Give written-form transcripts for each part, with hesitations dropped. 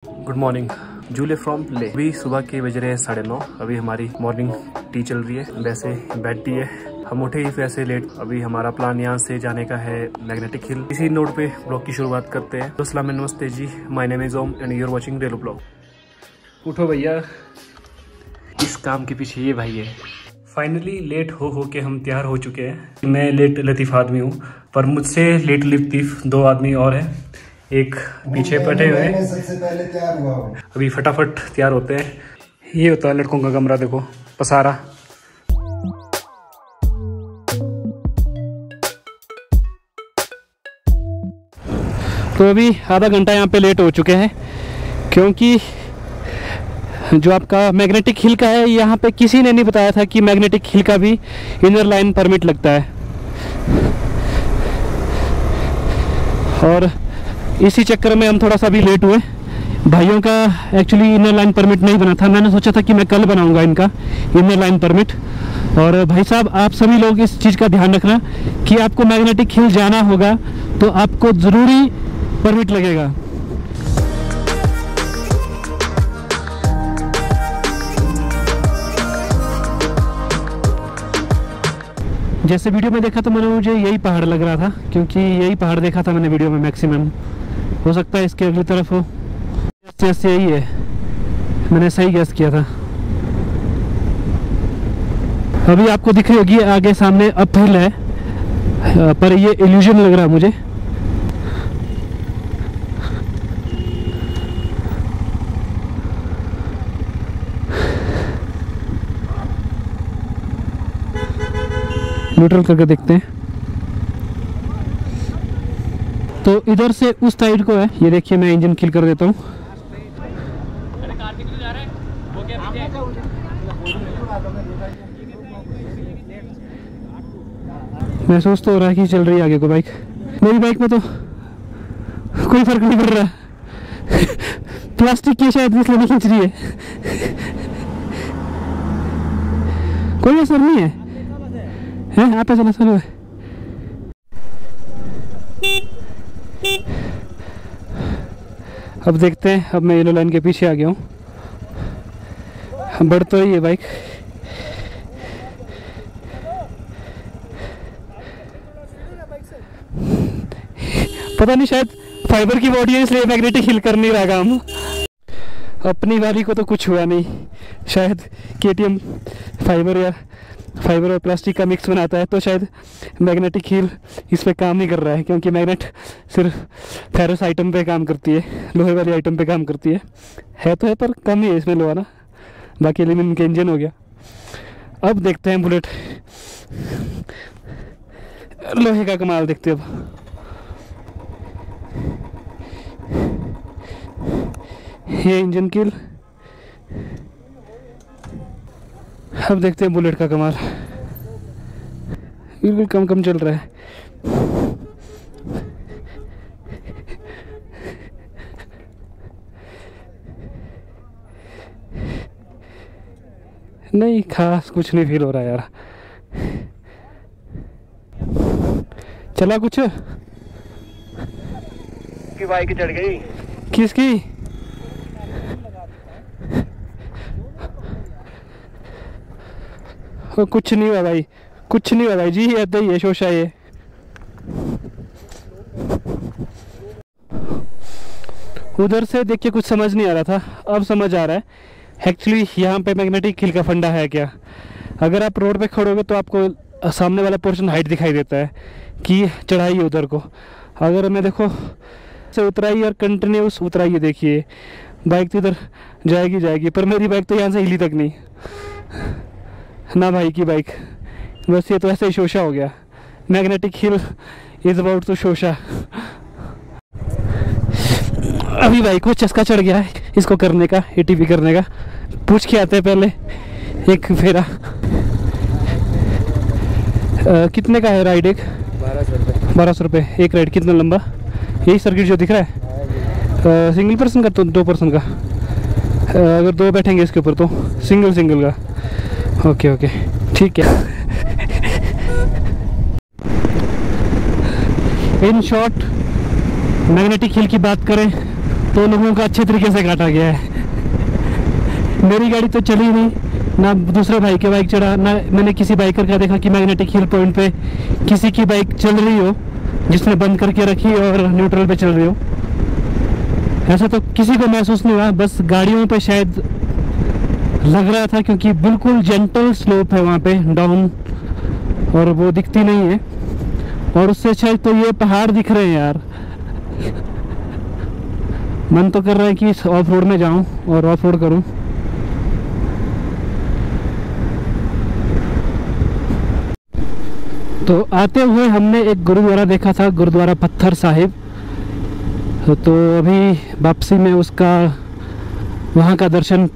Good morning, July from ले। अभी सुबह के बज रहे हैं 9:30। अभी हमारी मॉर्निंग टी चल रही है, वैसे बेड टी है। हम उठे ही वैसे लेट। अभी हमारा प्लान यहाँ से जाने का है मैग्नेटिक हिल। इसी नोट पे ब्लॉग की शुरुआत करते हैं। तो अस्सलाम नमस्ते जी, my name is Om and you are watching रेलो ब्लॉग। उठो भैया, इस काम के पीछे ये भाई है। फाइनली लेट हो के हम तैयार हो चुके हैं। मैं लेट लतीफ़ आदमी हूँ, पर मुझसे लेट लतीफ़ 2 आदमी और हैं। एक पीछे बैठे हुए हैं, सबसे पहले तैयार हुआ हूँ। अभी फटाफट तैयार होते हैं। ये होता है लड़कों का कमरा, देखो पसारा। तो अभी आधा घंटा यहाँ पे लेट हो चुके हैं, क्योंकि जो आपका मैग्नेटिक हिल का है, यहाँ पे किसी ने नहीं बताया था कि मैग्नेटिक हिल का भी इनर लाइन परमिट लगता है। और इसी चक्कर में हम थोड़ा सा भी लेट हुए। भाइयों का एक्चुअली इनर लाइन परमिट नहीं बना था। मैंने सोचा था कि मैं कल बनाऊंगा इनका इनर लाइन परमिट। और भाई साहब, आप सभी लोग इस चीज़ का ध्यान रखना कि आपको मैग्नेटिक हिल जाना होगा तो आपको ज़रूरी परमिट लगेगा। जैसे वीडियो में देखा तो मुझे यही पहाड़ लग रहा था, क्योंकि यही पहाड़ देखा था मैंने वीडियो में मैक्सिमम। हो सकता है इसके अगली तरफ हो। जैसे यही है, मैंने सही गैस किया था। अभी आपको दिख रही होगी आगे सामने अप हिल है, पर ये इल्यूजन लग रहा है मुझे। न्यूट्रल करके देखते हैं। तो इधर से उस साइड को है, ये देखिए। मैं इंजन किल कर देता हूँ। महसूस तो हो रहा है कि चल रही है आगे को बाइक। मेरी बाइक में तो कोई फर्क नहीं पड़ रहा। प्लास्टिक की शायद इसलिए नहीं खींच रही है। कोई असर नहीं है। आप पे चला चलो। अब देखते हैं। अब मैं येलो लाइन के पीछे आ गया हूँ। बढ़ तो रही है बाइक। पता नहीं, शायद फाइबर की बॉडी है इसलिए मैग्नेटिक हिल कर नहीं रहा काम। अपनी वाली को तो कुछ हुआ नहीं। शायद केटीएम फाइबर और प्लास्टिक का मिक्स बनाता है, तो शायद मैग्नेटिक हील इस पे काम नहीं कर रहा है, क्योंकि मैग्नेट सिर्फ फेरस आइटम पे काम करती है, लोहे वाली आइटम पे काम करती है तो है, पर कम ही है इसमें लोहा ना। बाकी एल्यूमिनियम का इंजन हो गया। अब देखते हैं बुलेट लोहे का कमाल देखते हैं। अब ये इंजन किल। अब देखते हैं बुलेट का कमाल। बिल्कुल कम कम चल रहा है। नहीं, खास कुछ नहीं फील हो रहा यार। चला कुछ की बाइक चढ़ गई। किसकी? कुछ नहीं हुआ भाई, कुछ नहीं हुआ भाई जी। ऐसा ही है शोशा ये। उधर से देख के कुछ समझ नहीं आ रहा था, अब समझ आ रहा है। एक्चुअली यहाँ पे मैग्नेटिक हिल का फंडा है क्या। अगर आप रोड पे खड़ोगे तो आपको सामने वाला पोर्शन हाइट दिखाई देता है कि चढ़ाई है उधर को। अगर मैं देखो से उतराई और कंटिन्यूस उतराई है, देखिए बाइक तो इधर जाएगी, पर मेरी बाइक तो यहाँ से हिली तक नहीं ना भाई की बाइक। बस ये तो ऐसे ही शोशा हो गया। Magnetic hill is about to शोशा। अभी भाई को चस्का चढ़ गया है इसको करने का, एटीपी करने का। पूछ के आते हैं पहले एक फेरा। कितने का है राइड? एक 1200 रुपये एक राइड। कितना लंबा? यही सर्किट जो दिख रहा है। सिंगल पर्सन का तो 2 पर्सन का। अगर 2 बैठेंगे इसके ऊपर तो सिंगल का। ओके ठीक है। इन शॉर्ट मैग्नेटिक हिल की बात करें तो लोगों का अच्छे तरीके से काटा गया है। मेरी गाड़ी तो चली नहीं, ना दूसरे भाई के बाइक चढ़ा, ना मैंने किसी बाइकर का देखा कि मैग्नेटिक हिल पॉइंट पे किसी की बाइक चल रही हो जिसने बंद करके रखी और न्यूट्रल पे चल रही हो। ऐसा तो किसी को महसूस नहीं हुआ, बस गाड़ियों पे शायद लग रहा था क्योंकि बिल्कुल जेंटल स्लोप है वहाँ पे डाउन, और वो दिखती नहीं है। और उससे अच्छा तो ये पहाड़ दिख रहे हैं यार। मन तो कर रहा है कि ऑफ रोड में जाऊं और ऑफ रोड करूं। तो आते हुए हमने एक गुरुद्वारा देखा था, गुरुद्वारा पत्थर साहिब। तो अभी वापसी में उसका वहाँ का दर्शन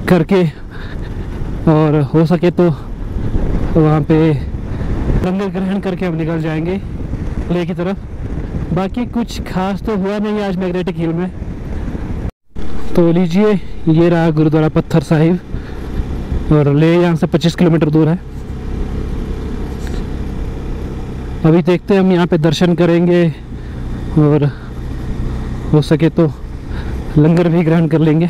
करके और हो सके तो वहाँ पे लंगर ग्रहण करके हम निकल जाएंगे लेह की तरफ। बाकी कुछ खास तो हुआ नहीं आज मैग्नेटिक हिल में। तो लीजिए, ये रहा गुरुद्वारा पत्थर साहिब, और लेह यहाँ से 25 किलोमीटर दूर है। अभी देखते हैं, हम यहाँ पे दर्शन करेंगे और हो सके तो लंगर भी ग्रहण कर लेंगे।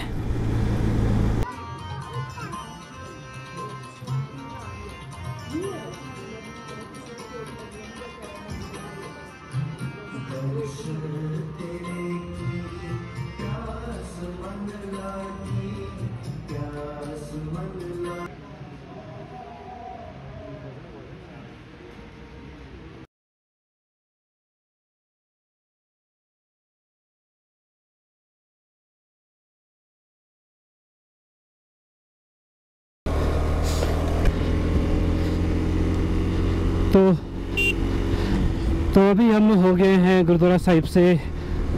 तो अभी हम हो गए हैं गुरुद्वारा साहिब से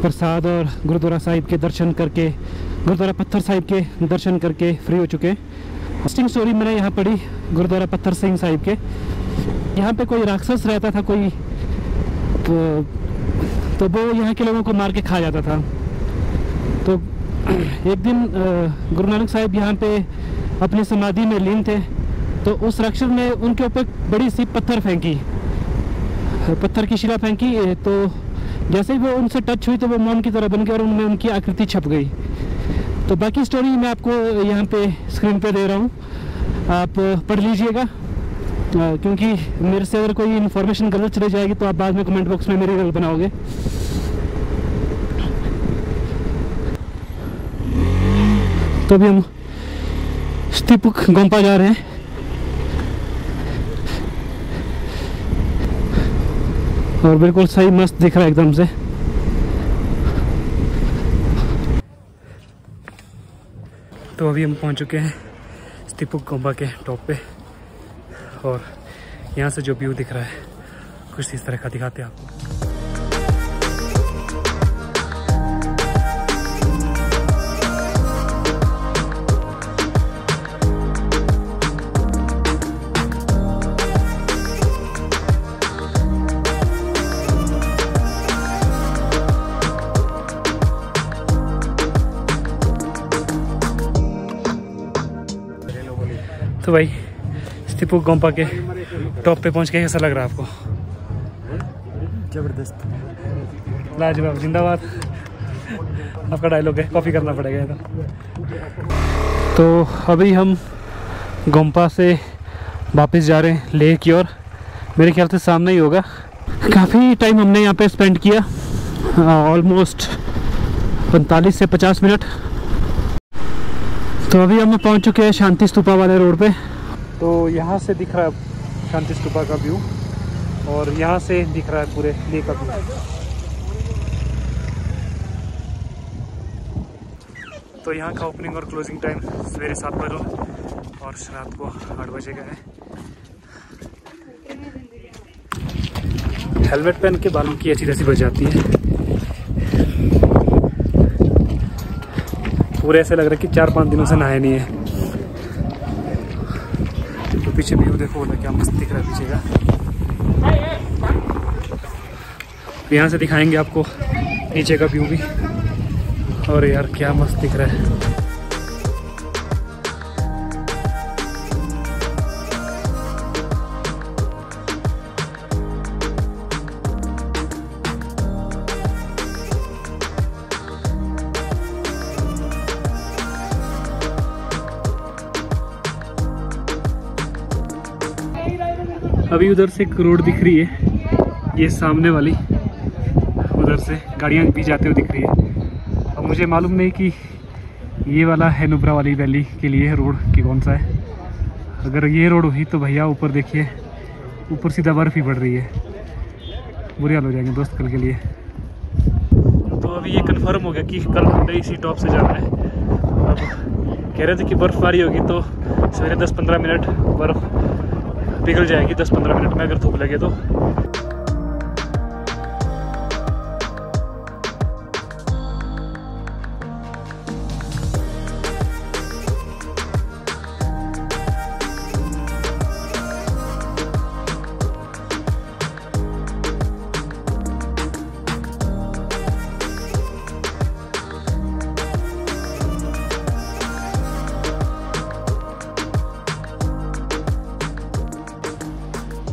प्रसाद और गुरुद्वारा साहिब के दर्शन करके, गुरुद्वारा पत्थर साहिब के दर्शन करके फ्री हो चुके हैं। इंटरेस्टिंग स्टोरी मैंने यहाँ पढ़ी गुरुद्वारा पत्थर सिंह साहिब के। यहाँ पे कोई राक्षस रहता था कोई, तो वो यहाँ के लोगों को मार के खा जाता था। तो एक दिन गुरु नानक साहिब यहाँ पे अपनी समाधि में लीन थे, तो उस राक्षस ने उनके ऊपर बड़ी सी पत्थर फेंकी, पत्थर की शिला फेंकी। तो जैसे ही वो उनसे टच हुई तो वो मोम की तरह बन गया और उनमें उनकी आकृति छप गई। तो बाकी स्टोरी मैं आपको यहाँ पे स्क्रीन पे दे रहा हूँ, आप पढ़ लीजिएगा। क्योंकि मेरे से अगर कोई इन्फॉर्मेशन गलत चली जाएगी तो आप बाद में कमेंट बॉक्स में मेरी गलत बनाओगे। तो अभी हम स्टिपुक गोम्पा जा रहे हैं। और बिल्कुल सही मस्त दिख रहा है एकदम से। तो अभी हम पहुंच चुके हैं स्टिपुक गोम्पा के टॉप पे, और यहाँ से जो व्यू दिख रहा है कुछ इस तरह का दिखाते हैं आपको। तो भाई स्टिपुक गोम्पा के टॉप पे पहुंच के कैसा लग रहा है आपको? जबरदस्त, लाजवाब, जिंदाबाद। आपका डायलॉग है, कॉपी करना पड़ेगा तो अभी हम गोम्पा से वापस जा रहे हैं लेह की ओर। मेरे ख्याल से सामने ही होगा। काफ़ी टाइम हमने यहाँ पे स्पेंड किया, ऑलमोस्ट 45 से 50 मिनट। तो अभी हम पहुंच चुके हैं शांति स्तूपा वाले रोड पे। तो यहाँ से दिख रहा है शांति स्तूपा का व्यू, और यहाँ से दिख रहा है पूरे लेह का व्यू। तो यहाँ का ओपनिंग और क्लोजिंग टाइम सवेरे 7 बजे और रात को 8 बजे का है। हेलमेट पहन के बालों की अच्छी तैसी बच जाती है। पूरे ऐसे लग रहा है कि 4-5 दिनों से नहाए नहीं है। तो पीछे व्यू देखो ना, क्या मस्त दिख रहा है पीछे का। यहाँ से दिखाएंगे आपको नीचे का व्यू भी, और यार क्या मस्त दिख रहा है। अभी उधर से एक रोड दिख रही है, ये सामने वाली, उधर से गाड़ियाँ भी जाते हुए दिख रही है। अब मुझे मालूम नहीं कि ये वाला है नुब्रा वाली वैली के लिए रोड कि कौन सा है। अगर ये रोड हुई तो भैया ऊपर देखिए, ऊपर सीधा बर्फ़ ही पड़ रही है, बुरे हाल हो जाएंगे दोस्त कल के लिए। तो अभी ये कंफर्म हो गया कि कल हमने इसी टॉप से जाना है। अब कह रहे थे कि बर्फ़बारी होगी तो सवेरे 10-15 मिनट बर्फ़ पिघल जाएगी, 10-15 मिनट में अगर धूप लगे तो।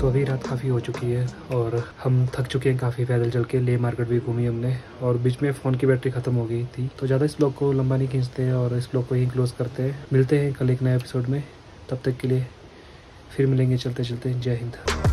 तो अभी रात काफ़ी हो चुकी है और हम थक चुके हैं काफ़ी पैदल चल के। ले मार्केट भी घूमी हमने और बीच में फ़ोन की बैटरी ख़त्म हो गई थी। तो ज़्यादा इस ब्लॉग को लंबा नहीं खींचते हैं और इस ब्लॉग को ही क्लोज़ करते हैं। मिलते हैं कल एक नए एपिसोड में, तब तक के लिए फिर मिलेंगे चलते चलते। जय हिंद।